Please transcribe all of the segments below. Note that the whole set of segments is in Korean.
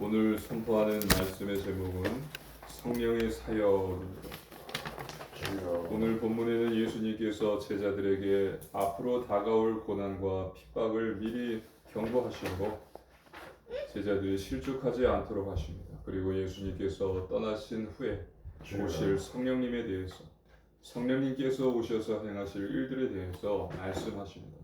오늘 선포하는 말씀의 제목은 성령의 사역입니다. 오늘 본문에는 예수님께서 제자들에게 앞으로 다가올 고난과 핍박을 미리 경고하시고 제자들이 실족하지 않도록 하십니다. 그리고 예수님께서 떠나신 후에 오실 성령님에 대해서 성령님께서 오셔서 행하실 일들에 대해서 말씀하십니다.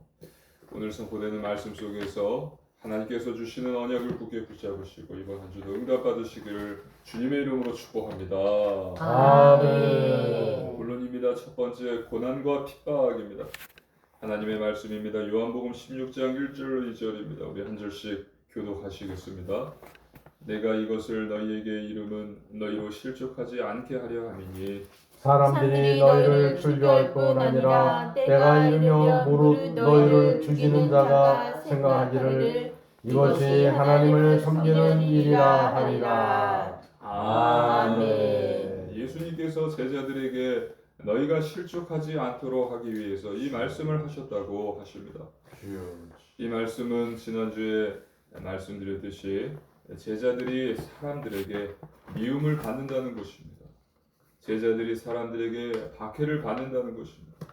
오늘 선포되는 말씀 속에서 하나님께서 주시는 언약을 굳게 붙잡으시고 이번 한 주도 응답받으시기를 주님의 이름으로 축복합니다. 아멘. 본론입니다. 첫 번째, 고난과 핍박입니다. 하나님의 말씀입니다. 요한복음 16장 1절 2절입니다. 우리 한 절씩 교독하시겠습니다. 내가 이것을 너희에게 이름은 너희로 실족하지 않게 하려 함이니 사람들이 너희를 출교할 뿐 아니라 내가 이르며 무릇 너희를 죽이는 자가 생각하기를 이것이 하나님을 섬기는 일이라 하리라. 아멘. 예수님께서 제자들에게 너희가 실족하지 않도록 하기 위해서 이 말씀을 하셨다고 하십니다. 이 말씀은 지난주에 말씀드렸듯이 제자들이 사람들에게 미움을 받는다는 것입니다. 제자들이 사람들에게 박해를 받는다는 것입니다.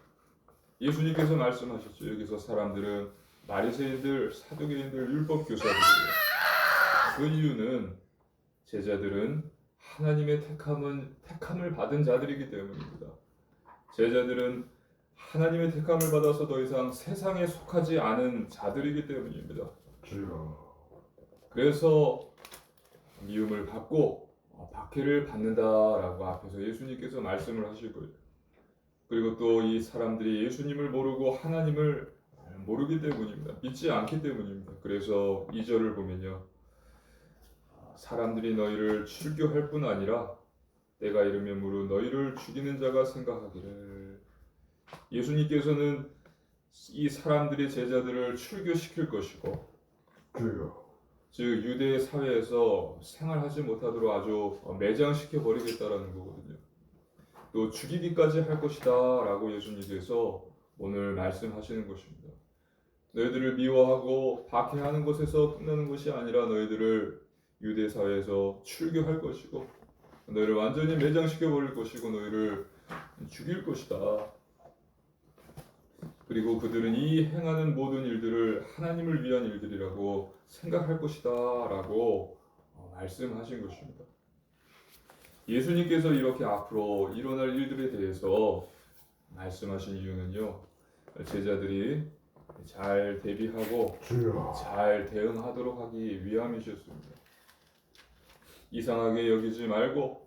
예수님께서 말씀하셨죠. 여기서 사람들은 바리새인들, 사두개인들, 율법 교사들이에요. 그 이유는 제자들은 하나님의 택함을 받은 자들이기 때문입니다. 제자들은 하나님의 택함을 받아서 더 이상 세상에 속하지 않은 자들이기 때문입니다. 그래서 미움을 받고 박해를 받는다라고 앞에서 예수님께서 말씀을 하실 거예요. 그리고 또 이 사람들이 예수님을 모르고 하나님을 모르기 때문입니다. 믿지 않기 때문입니다. 그래서 2절을 보면요. 사람들이 너희를 출교할 뿐 아니라 내가 이르면 무릇 너희를 죽이는 자가 생각하기를. 예수님께서는 이 사람들이 제자들을 출교시킬 것이고 즉 유대 사회에서 생활하지 못하도록 아주 매장시켜 버리겠다라는 거거든요. 또 죽이기까지 할 것이다 라고 예수님께서 오늘 말씀하시는 것입니다. 너희들을 미워하고 박해하는 것에서 끝나는 것이 아니라 너희들을 유대 사회에서 출교할 것이고 너희를 완전히 매장시켜 버릴 것이고 너희를 죽일 것이다. 그리고 그들은 이 행하는 모든 일들을 하나님을 위한 일들이라고 생각할 것이다 라고 말씀하신 것입니다. 예수님께서 이렇게 앞으로 일어날 일들에 대해서 말씀하신 이유는요. 제자들이 잘 대비하고 잘 대응하도록 하기 위함이셨습니다. 이상하게 여기지 말고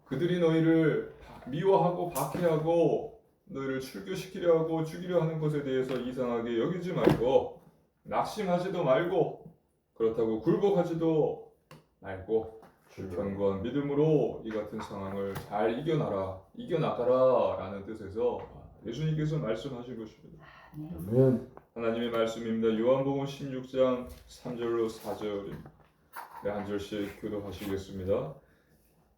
그들이 너희를 미워하고 박해하고 너희를 출교시키려 하고 죽이려 하는 것에 대해서 이상하게 여기지 말고 낙심하지도 말고 그렇다고 굴복하지도 말고 견고한 믿음으로 이 같은 상황을 잘 이겨나가라 라는 뜻에서 예수님께서 말씀하신 것입니다. 하나님의 말씀입니다. 요한복음 16장 3절로 4절입니다. 한 절씩 교독하시겠습니다.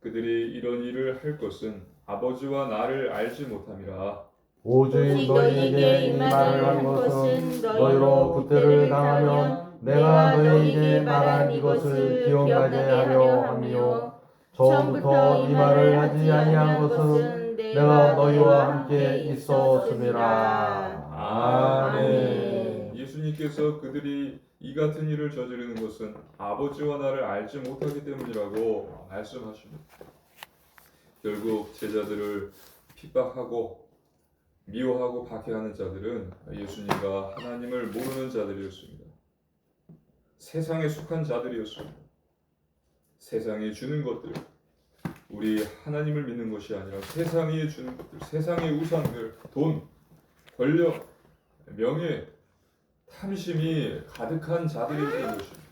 그들이 이런 일을 할 것은 아버지와 나를 알지 못함이라. 오직 너희에게 이 말을 한 것은 너희로 구태를 당하면 내가 너희에게 말한 이것을 기억나게 하려 함이요 처음부터 이 말을 하지 아니한 것은 내가 너희와 함께 있었음이라. 아멘. 예수님께서 그들이 이 같은 일을 저지르는 것은 아버지와 나를 알지 못하기 때문이라고 말씀하십니다. 결국 제자들을 핍박하고 미워하고 박해하는 자들은 예수님과 하나님을 모르는 자들이었습니다. 세상에 속한 자들이었습니다. 세상이 주는 것들, 우리 하나님을 믿는 것이 아니라 세상이 주는 것들, 세상의 우상들, 돈, 권력, 명예, 탐심이 가득한 자들이었던 것입니다.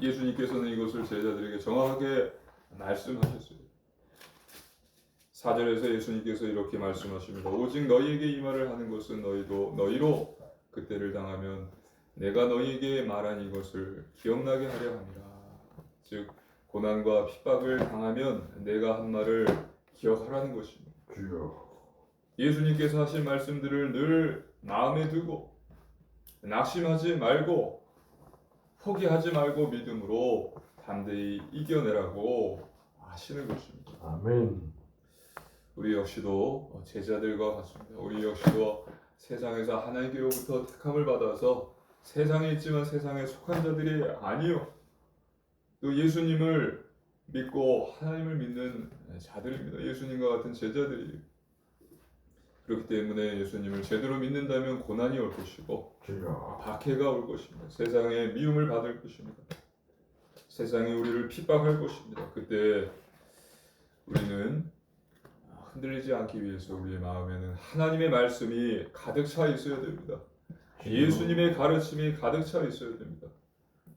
예수님께서는 이것을 제자들에게 정확하게 말씀하셨어요. 4절에서 예수님께서 이렇게 말씀하십니다. 오직 너희에게 이 말을 하는 것은 너희로 그때를 당하면 내가 너희에게 말한 이것을 기억나게 하려 함이라. 즉 고난과 핍박을 당하면 내가 한 말을 기억하라는 것입니다. 예수님께서 하신 말씀들을 늘 마음에 두고 낙심하지 말고 포기하지 말고 믿음으로 담대히 이겨내라고 하시는 것입니다. 아멘. 우리 역시도 제자들과 같습니다. 우리 역시도 세상에서 하나님께로부터 택함을 받아서 세상에 있지만 세상에 속한 자들이 아니요, 또 예수님을 믿고 하나님을 믿는 자들입니다. 예수님과 같은 제자들이. 그렇기 때문에 예수님을 제대로 믿는다면 고난이 올 것이고 주여. 박해가 올 것입니다. 세상에 미움을 받을 것입니다. 세상이 우리를 핍박할 것입니다. 그때 우리는 흔들리지 않기 위해서 우리의 마음에는 하나님의 말씀이 가득 차 있어야 됩니다. 예수님의 가르침이 가득 차 있어야 됩니다.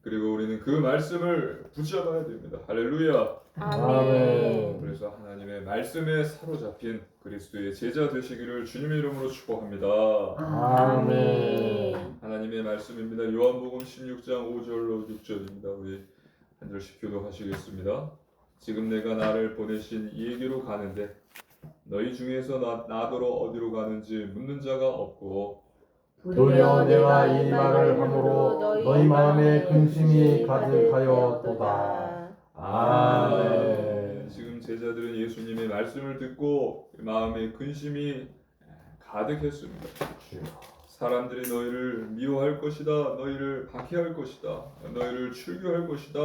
그리고 우리는 그 말씀을 붙잡아야 됩니다. 할렐루야. 아멘. 그래서 하나님의 말씀에 사로잡힌 그리스도의 제자 되시기를 주님의 이름으로 축복합니다. 아멘. 하나님의 말씀입니다. 요한복음 16장 5절로 6절입니다. 우리 한 절씩 교독하시겠습니다. 지금 내가 나를 보내신 이에게로 가는데 너희 중에서 나더러 어디로 가는지 묻는 자가 없고 도리어 내가 이 말을 함으로 너희 마음에 근심이 가득하여도다. 아멘. 지금 제자들은 예수님의 말씀을 듣고 마음에 근심이 가득했습니다. 사람들이 너희를 미워할 것이다, 너희를 박해할 것이다, 너희를 출교할 것이다,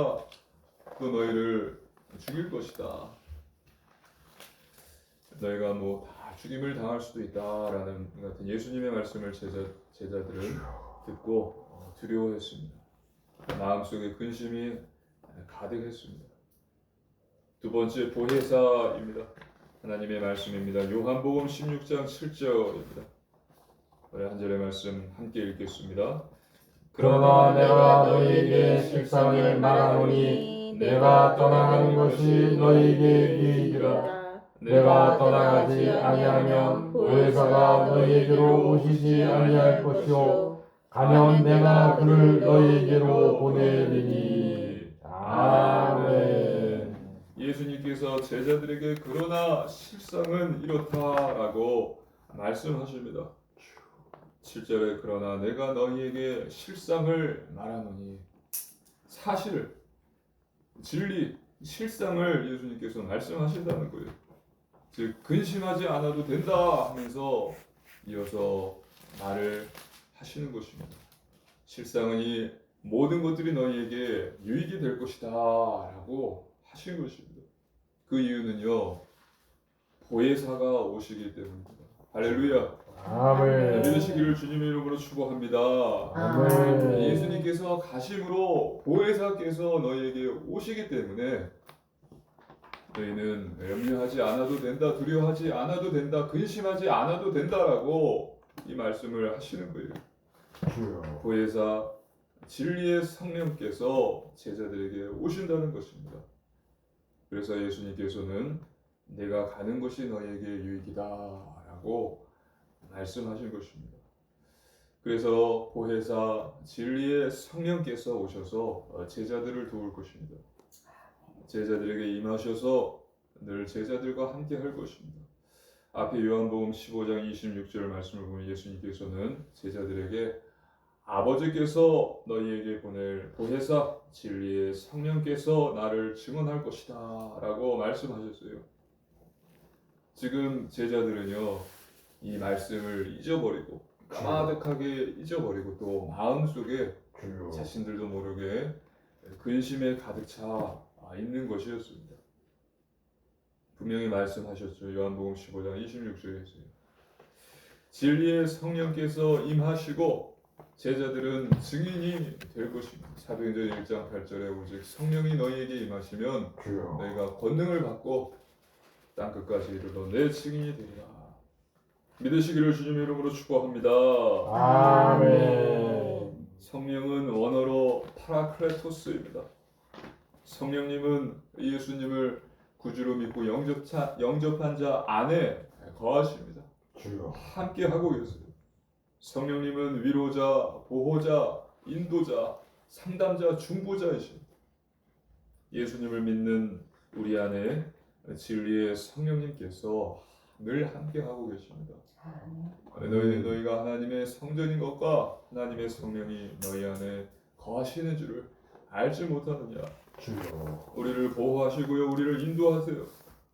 또 너희를 죽일 것이다. 너희가 뭐 다 죽임을 당할 수도 있다라는 같은 예수님의 말씀을 제자들은 듣고 두려워했습니다. 마음속에 근심이 가득했습니다. 두 번째 보혜사입니다. 하나님의 말씀입니다. 요한복음 16장 7절입니다. 한 절의 말씀 함께 읽겠습니다. 그러나 내가 너희에게 실상을 말하노니 내가 떠나가는 것이 너희에게 유익이라. 내가 떠나가지 아니하면 보혜사가 너희에게로 오시지 아니할 것이요 가면 내가 그를 너희에게로 보내리니. 아멘. 예수님께서 제자들에게 그러나 실상은 이렇다라고 말씀하십니다. 7절에 그러나 내가 너희에게 실상을 말하노니, 사실, 진리, 실상을 예수님께서 말씀하신다는 거예요. 즉 근심하지 않아도 된다 하면서 이어서 말을 하시는 것입니다. 실상은 이 모든 것들이 너희에게 유익이 될 것이다 라고 하신 것입니다. 그 이유는요, 보혜사가 오시기 때문입니다. 할렐루야. 아멘. 믿으시기를 주님의 이름으로 축복합니다. 아멘. 예수님께서 가심으로 보혜사께서 너희에게 오시기 때문에 너희는 염려하지 않아도 된다, 두려워하지 않아도 된다, 근심하지 않아도 된다라고 이 말씀을 하시는 거예요. 주여. 보혜사 진리의 성령께서 제자들에게 오신다는 것입니다. 그래서 예수님께서는 내가 가는 것이 너희에게 유익이다 라고 말씀하신 것입니다. 그래서 보혜사 진리의 성령께서 오셔서 제자들을 도울 것입니다. 제자들에게 임하셔서 늘 제자들과 함께 할 것입니다. 앞에 요한복음 15장 26절 말씀을 보면 예수님께서는 제자들에게 아버지께서 너희에게 보낼 보혜사 진리의 성령께서 나를 증언할 것이다 라고 말씀하셨어요. 지금 제자들은요, 이 말씀을 잊어버리고 까마득하게 잊어버리고 또 마음속에 자신들도 모르게 근심에 가득 차 있는 것이었습니다. 분명히 말씀하셨죠. 요한복음 15장 26절에서요. 진리의 성령께서 임하시고 제자들은 증인이 될 것입니다. 사도행전 1장 8절에 오직 성령이 너희에게 임하시면 너희가 권능을 받고 땅끝까지 이르러 내 증인이 되리라. 믿으시기를 주님의 이름으로 축복합니다. 아멘. 성령은 원어로 파라클레토스입니다. 성령님은 예수님을 구주로 믿고 영접한 자 안에 거하십니다. 주여. 함께 하고 계세요. 성령님은 위로자, 보호자, 인도자, 상담자, 중보자이십니다. 예수님을 믿는 우리 안에 진리의 성령님께서 늘 함께 하고 계십니다. 너희가 하나님의 성전인 것과 하나님의 성령이 너희 안에 거하시는 줄을 알지 못하느냐. 주여. 우리를 보호하시고요, 우리를 인도하세요.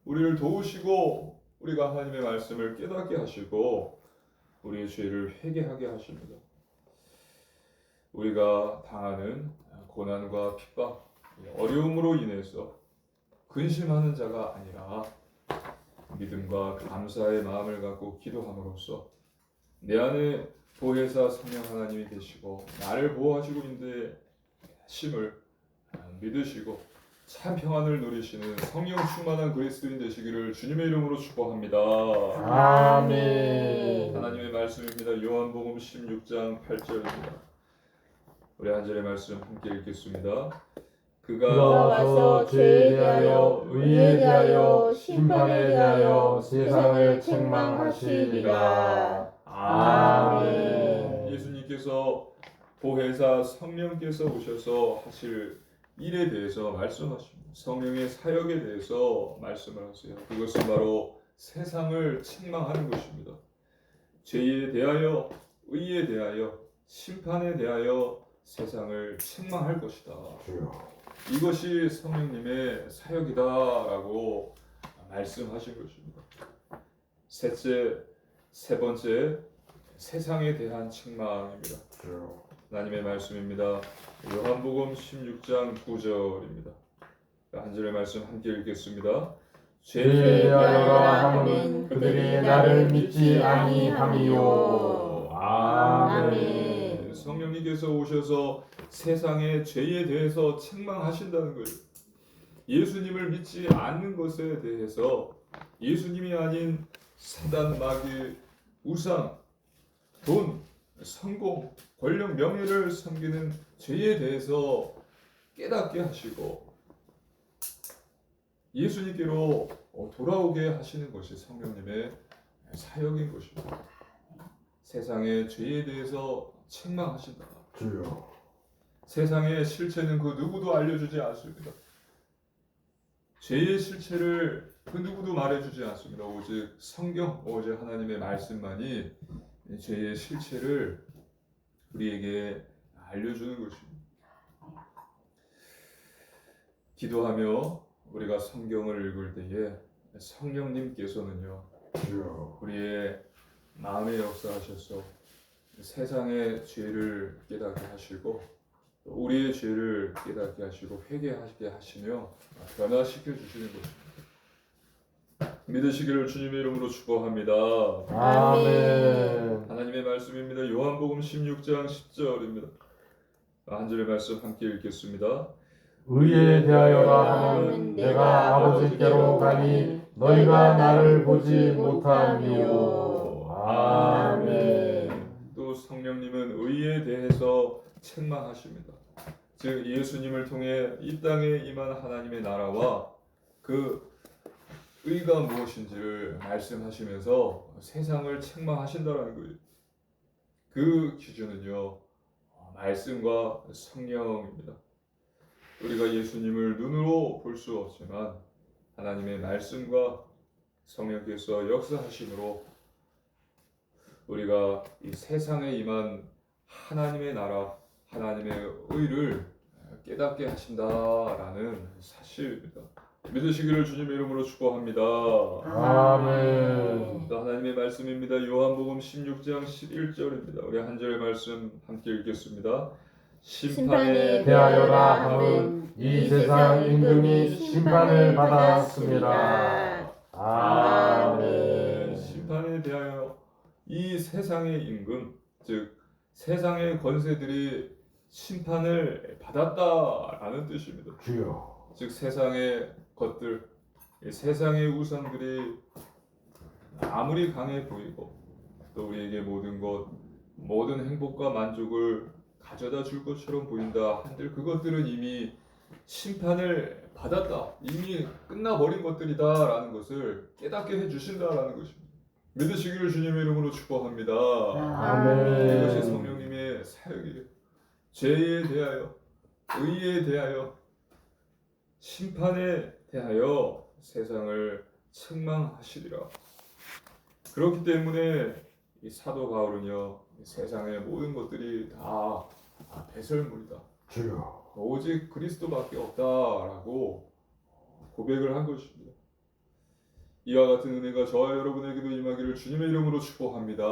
우리를 도우시고 우리가 하나님의 말씀을 깨닫게 하시고 우리의 죄를 회개하게 하십니다. 우리가 당하는 고난과 핍박, 어려움으로 인해서 근심하는 자가 아니라 믿음과 감사의 마음을 갖고 기도함으로써 내 안에 보혜사 성령 하나님이 되시고 나를 보호하시고 인도하심을 믿으시고 참 평안을 누리시는 성령 충만한 그리스도인 되시기를 주님의 이름으로 축복합니다. 아멘. 하나님의 말씀입니다. 요한복음 16장 8절입니다. 우리 한 절의 말씀 함께 읽겠습니다. 그가 와서 죄에 대하여 의에 대하여 심판에 대하여 세상을 책망하시리라. 아멘. 예수님께서 보혜사 성령께서 오셔서 하실 일에 대해서 말씀하십니다. 성령의 사역에 대해서 말씀을 하세요. 그것은 바로 세상을 책망하는 것입니다. 죄에 대하여 의에 대하여 심판에 대하여 세상을 책망할 것이다. 주여. 이것이 성령님의 사역이다라고 말씀하신 것입니다. 세 번째 세상에 대한 책망입니다. 주여. 하나님의 말씀입니다. 요한복음 16장 9절입니다. 한 절의 말씀 함께 읽겠습니다. 죄에 대하여라 하면 그들이 나를 믿지 아니함이요. 아멘. 성령님께서 오셔서 세상의 죄에 대해서 책망하신다는 거예요. 예수님을 믿지 않는 것에 대해서 예수님이 아닌 사단, 마귀, 우상, 돈, 성공, 권력, 명예를 섬기는 죄에 대해서 깨닫게 하시고 예수님께로 돌아오게 하시는 것이 성령님의 사역인 것입니다. 세상의 죄에 대해서 책망하신다. 주여. 세상의 실체는 그 누구도 알려주지 않습니다. 죄의 실체를 그 누구도 말해주지 않습니다. 오직 성경, 오직 하나님의 말씀만이 죄의 실체를 우리에게 알려주는 것입니다. 기도하며 우리가 성경을 읽을 때에 성령님께서는요, 주여. 우리의 마음에 역사하셔서 세상의 죄를 깨닫게 하시고 또 우리의 죄를 깨닫게 하시고 회개하게 하시며 변화시켜 주시는 것입니다. 믿으시기를 주님의 이름으로 축복합니다. 아멘. 하나님의 말씀입니다. 요한복음 16장 10절입니다. 한 절의 말씀 함께 읽겠습니다. 의에 대하여라 하면 내가 아버지께로 가니 너희가 나를 보지 못하니요. 아멘. 또 성령님은 의에 대해서 책망하십니다. 즉 예수님을 통해 이 땅에 임한 하나님의 나라와 그 의가 무엇인지를 말씀하시면서 세상을 책망하신다라는 거예요. 그 기준은요, 말씀과 성령입니다. 우리가 예수님을 눈으로 볼 수 없지만 하나님의 말씀과 성령께서 역사하심으로 우리가 이 세상에 임한 하나님의 나라, 하나님의 의를 깨닫게 하신다라는 사실입니다. 믿으시기를 주님의 이름으로 축복합니다. 아멘. 또 하나님의 말씀입니다. 요한복음 16장 11절입니다. 우리 한 절의 말씀 함께 읽겠습니다. 심판에 대하여라 하면 이 세상 임금이 심판을 받았습니다. 아멘. 심판에 대하여 이 세상의 임금, 즉 세상의 권세들이 심판을 받았다라는 뜻입니다. 주여. 즉 세상의 것들, 이 세상의 우상들이 아무리 강해 보이고 또 우리에게 모든 것, 모든 행복과 만족을 가져다 줄 것처럼 보인다 한들 그것들은 이미 심판을 받았다, 이미 끝나버린 것들이다라는 것을 깨닫게 해주신다라는 것입니다. 믿으시기를 주님의 이름으로 축복합니다. 아멘. 이것이 성령님의 사역이에요. 죄에 대하여, 의에 대하여, 심판에 대하여 세상을 책망하시리라. 그렇기 때문에 이 사도 바울은요, 이 세상의 모든 것들이 다 배설물이다. 주여. 오직 그리스도밖에 없다라고 고백을 한 것입니다. 이와 같은 은혜가 저와 여러분에게도 임하기를 주님의 이름으로 축복합니다.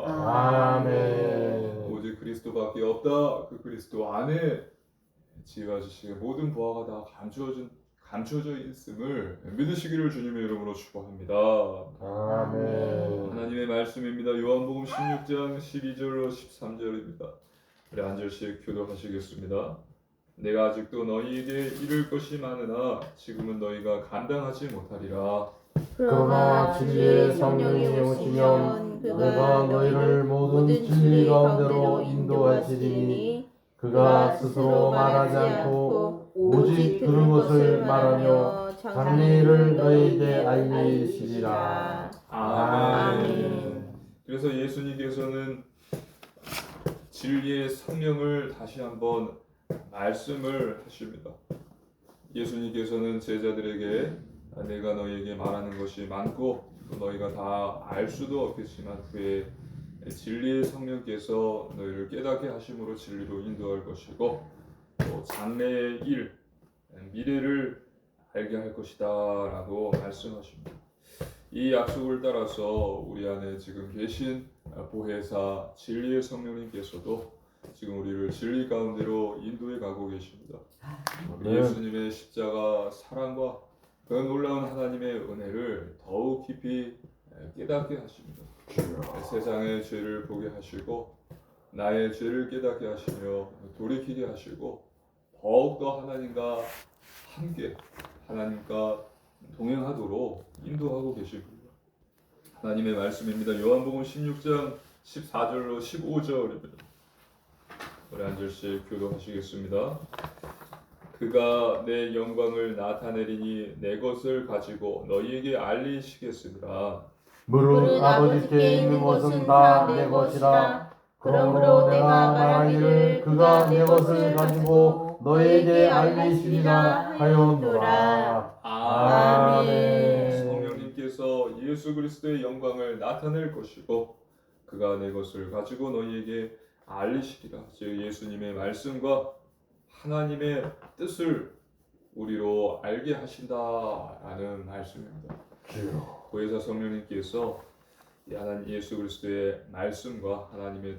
아멘. 오직 그리스도밖에 없다. 그 그리스도 안에 지혜와 지식의 모든 보화가 다 감추어져 있음을 믿으시기를 주님의 이름으로 축복합니다. 아멘. 하나님의 말씀입니다. 요한복음 16장 12절로 13절입니다. 우리 한 절씩 교독하시겠습니다. 내가 아직도 너희에게 이를 것이 많으나 지금은 너희가 감당하지 못하리라. 그러나 진리의 성령이 오시면 그가 너희를 모든 진리 가운데로 인도하시리니 그가 스스로 말하지 않고 오직 들은 것을 말하며 장래일을 너희에게 알리시리라. 아멘. 그래서 예수님께서는 진리의 성령을 다시 한번 말씀을 하십니다. 예수님께서는 제자들에게 내가 너희에게 말하는 것이 많고 또 너희가 다 알 수도 없겠지만 후에 진리의 성령께서 너희를 깨닫게 하심으로 진리로 인도할 것이고 또 장래의 일, 미래를 알게 할 것이다 라고 말씀하십니다. 이 약속을 따라서 우리 안에 지금 계신 보혜사 진리의 성령님께서도 지금 우리를 진리 가운데로 인도해 가고 계십니다. 예수님의 십자가 사랑과 그 놀라운 하나님의 은혜를 더욱 깊이 깨닫게 하십니다. 세상의 죄를 보게 하시고 나의 죄를 깨닫게 하시며 돌이키게 하시고 더욱더 하나님과 함께 하나님과 동행하도록 인도하고 계십니다. 하나님의 말씀입니다. 요한복음 16장 14절로 15절입니다. 우리 한 절씩 교독하시겠습니다. 그가 내 영광을 나타내리니 내 것을 가지고 너희에게 알리시겠으리라. 무릇 아버지께 있는 것은 다 내 것이라. 그러므로 내가 말하기를 그가 내 것을 가지고 너희에게 알리시리라 하였노라. 아멘. 성령님께서 예수 그리스도의 영광을 나타낼 것이고 그가 내 것을 가지고 너희에게 알리시리라. 즉 예수님의 말씀과 하나님의 뜻을 우리로 알게 하신다라는 말씀입니다. 보혜사 성령님께서 하나님 예수 그리스도의 말씀과 하나님의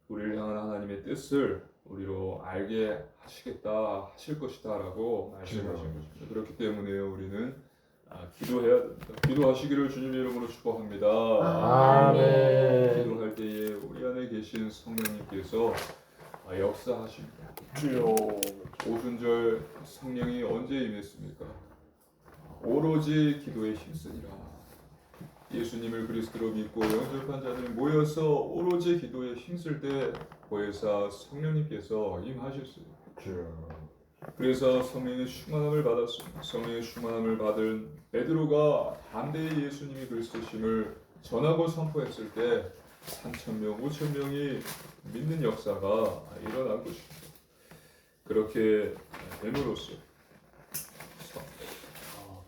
우리를 향한 하나님의 뜻을 우리로 알게 하시겠다 하실 것이다라고 말씀하신 것입니다. 그렇기 때문에 우리는 기도해야 됩니다. 기도하시기를 주님의 이름으로 축복합니다. 아멘. 기도할 때에 우리 안에 계신 성령님께서 역사하십니다. 오순절 성령이 언제 임했습니까? 오로지 기도에 힘쓰니라. 예수님을 그리스도로 믿고 영접한 자들이 모여서 오로지 기도에 힘쓸 때 보혜사 성령님께서 임하셨어요. 그래서 성령의 충만함을 받았습니다. 성령의 충만함을 받은 베드로가 담대히 예수님이 그리스도심을 전하고 선포했을 때 3,000명, 5,000명이 믿는 역사가 일어난 것입니다. 그렇게 됨으로써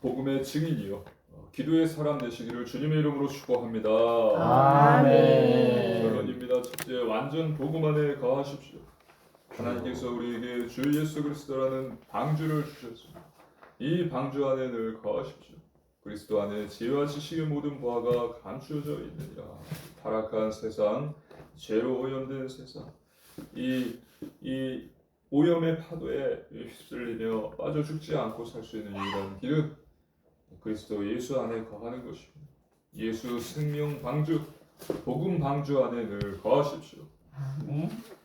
복음의 증인이요 기도의 사람 되시기를 주님의 이름으로 축복합니다. 아멘. 결론입니다. 첫째, 완전 복음 안에 거하십시오. 하나님께서 우리에게 주 예수 그리스도라는 방주를 주셨습니다. 이 방주 안에 늘 거하십시오. 그리스도 안에 지혜와 지식의 모든 보화가 감추어져 있느니라. 타락한 세상, 죄로 오염된 세상, 이 오염의 파도에 휩쓸리며 빠져 죽지 않고 살 수 있는 유일한 길은 그리스도 예수 안에 거하는 것입니다. 예수 생명 방주, 복음 방주 안에 늘 거하십시오.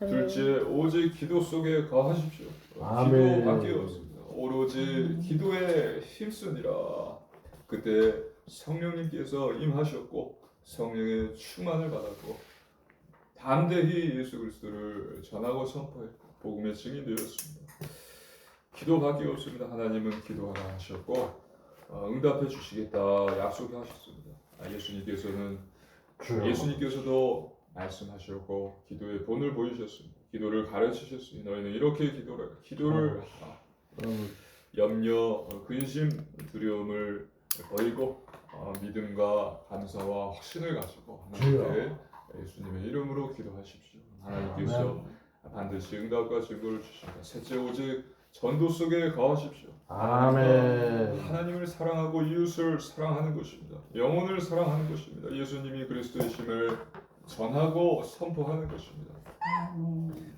둘째, 오직 기도 속에 거하십시오. 아멘. 기도밖에 없습니다. 오로지 기도에 힘쓰니라. 그때 성령님께서 임하셨고 성령의 충만을 받았고 담대히 예수 그리스도를 전하고 선포했고 복음의 증인되었습니다. 기도밖에 없습니다. 하나님은 기도하라 하셨고 응답해 주시겠다 약속하셨습니다. 예수님께서도 말씀하셨고 기도의 본을 보이셨습니다. 기도를 가르치셨으니 너희는 이렇게 기도를 하라. 염려, 근심, 두려움을 버리고 믿음과 감사와 확신을 가지고 하나님께 예수님의 이름으로 기도하십시오. 하나님께서 반드시 응답과 증거를 주신다. 셋째, 오직 전도 속에 거하십시오. 아멘. 하나님을 사랑하고 이웃을 사랑하는 것입니다. 영혼을 사랑하는 것입니다. 예수님이 그리스도이심을 전하고 선포하는 것입니다.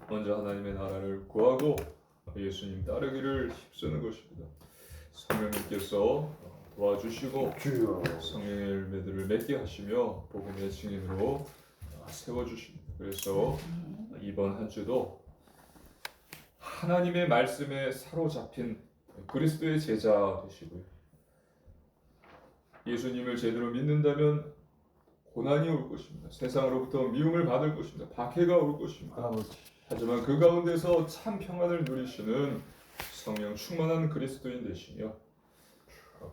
먼저 하나님의 나라를 구하고 예수님 따르기를 힘쓰는 것입니다. 성령님께서 도와주시고 주여. 성령의 열매들을 맺게 하시며 복음의 증인으로 세워주십니다. 그래서 이번 한 주도 하나님의 말씀에 사로잡힌 그리스도의 제자 되시고요. 예수님을 제대로 믿는다면 고난이 올 것입니다. 세상으로부터 미움을 받을 것입니다. 박해가 올 것입니다. 아버지. 하지만 그 가운데서 참 평안을 누리시는 성령 충만한 그리스도인 되시며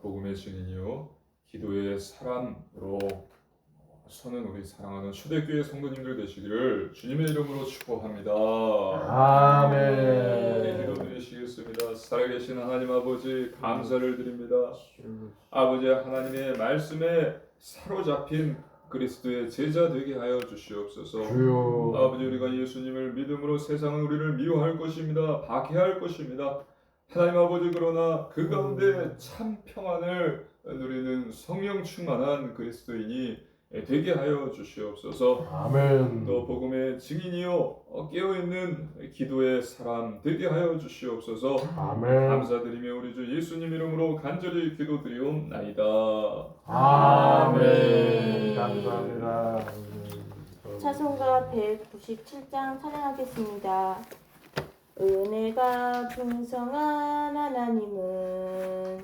복음의 증인이요 기도의 사람으로 서는 우리 사랑하는 초대교회 성도님들 되시기를 주님의 이름으로 축복합니다. 아멘. 기도드리시겠습니다. 살아계신 하나님 아버지 감사를 드립니다. 아버지 하나님의 말씀에 사로잡힌 그리스도의 제자 되게 하여 주시옵소서. 주여. 아버지 우리가 예수님을 믿음으로 세상은 우리를 미워할 것입니다. 박해할 것입니다. 하나님 아버지 그러나 그 가운데 참 평안을 누리는 성령 충만한 그리스도인이 되게 하여 주시옵소서. 아멘. 또 복음의 증인이요 깨어있는 기도의 사람 되게 하여 주시옵소서. 아멘. 감사드리며 우리 주 예수님 이름으로 간절히 기도드리옵나이다. 아멘. 감사합니다. 찬송가 197장 찬양하겠습니다. 은혜가 풍성한 하나님은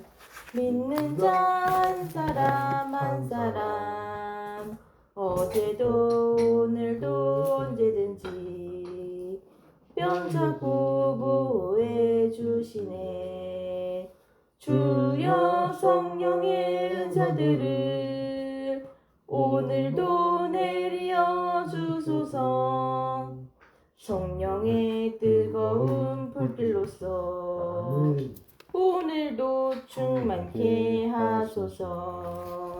믿는 자 한 사람 한 사람 어제도 오늘도 언제든지 뼈잡고 보호해 주시네. 주여 성령의 은사들을 오늘도 내려 주소서. 성령의 뜨거운 불길로서 오늘도 충만케 하소서.